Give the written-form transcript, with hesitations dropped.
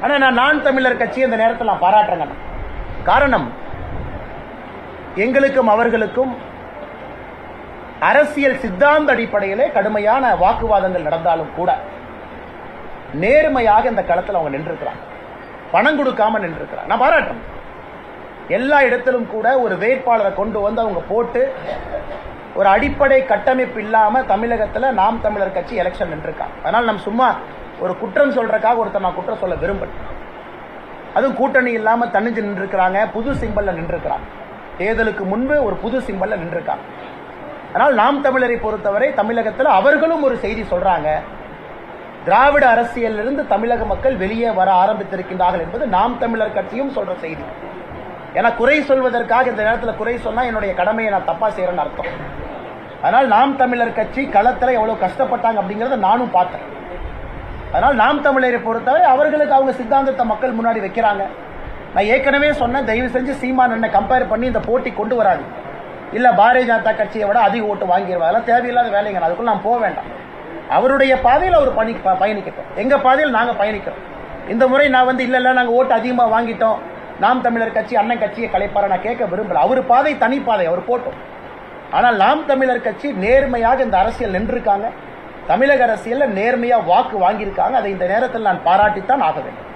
ஆனா நான் தமிழர் கட்சி இந்த நேரத்தில் நான் பாராட்டுறேங்க. காரணம், எங்களுக்கும் அவர்களுக்கும் அரசியல் சித்தாந்த அடிப்படையிலே கடுமையான வாக்குவாதங்கள் நடந்தாலும் கூட நேர்மையாக இந்த களத்தில் அவங்க நின்றுக்கிறாங்க, பணம் கொடுக்காம நின்றுக்கிறாங்க. நான் பாராட்டுறேன். எல்லா இடத்திலும் கூட ஒரு வேட்பாளரை கொண்டு வந்து அவங்க போட்டு ஒரு அடிப்படை கட்டமைப்பு இல்லாம தமிழகத்தில் நாம் தமிழர் கட்சி எலெக்ஷன் நின்றுருக்காங்க. அதனால நம்ம சும்மா ஒரு குற்றம் சொல்றதுக்காக ஒருத்தர் நான் குற்றம் சொல்ல விரும்பல. அதுவும் கூட்டணி இல்லாம தனிஞ்சு நின்றுக்கிறாங்க, புது சிம்பல்ல நின்றுக்கிறாங்க. தேர்தலுக்கு முன்பு ஒரு புது சிம்பல்ல நின்றுருக்காங்க. அதனால் நாம் தமிழரை பொறுத்தவரை தமிழகத்தில் அவர்களும் ஒரு செய்தி சொல்றாங்க, திராவிட அரசியலிருந்து தமிழக மக்கள் வெளியே வர ஆரம்பித்திருக்கின்றார்கள் என்பது நாம் தமிழர் கட்சியும் சொல்ற செய்தி. ஏன்னா குறை சொல்வதற்காக இந்த நேரத்தில் குறை சொன்னா என்னுடைய கடமையை நான் தப்பா செய்யறேன்னு அர்த்தம். அதனால் நாம் தமிழர் கட்சி களத்தில் எவ்வளவு கஷ்டப்பட்டாங்க அப்படிங்கறத நானும் பார்த்தேன். அதனால் நாம் தமிழரை பொறுத்தவரை அவர்களுக்கு அவங்க சித்தாந்தத்தை மக்கள் முன்னாடி வைக்கிறாங்க. நான் ஏற்கனவே சொன்னேன், தயவு செஞ்சு சீமான் என்ன கம்பேர் பண்ணி இந்த போட்டி கொண்டு வராங்க. இல்ல பாரதிய ஜனதா கட்சியை விட அதிக ஓட்டு வாங்கிடுவாங்க, அதெல்லாம் தேவையில்லாத வேலைங்க. அதுக்குள்ள நான் போக வேண்டாம். அவருடைய பாதையில் அவர் பயணிக்கட்டும், எங்க பாதையில் நாங்க பயணிக்கிறோம். இந்த முறை நான் வந்து இல்ல நாங்க ஓட்டு அதிகமா வாங்கிட்டோம், நாம் தமிழர் கட்சி அண்ணன் கட்சியை கலைப்பார நான் கேட்க விரும்பல. அவர் பாதை தனி பாதை, அவர் போட்டோம். ஆனால் நாம் தமிழர் கட்சி நேர்மையாக இந்த அரசியல் நின்றுருக்காங்க, தமிழக அரசியல் நேர்மையா வாக்கு வாங்கியிருக்காங்க. அதை இந்த நேரத்தில் நான் பாராட்டித்தான் ஆக வேண்டும்.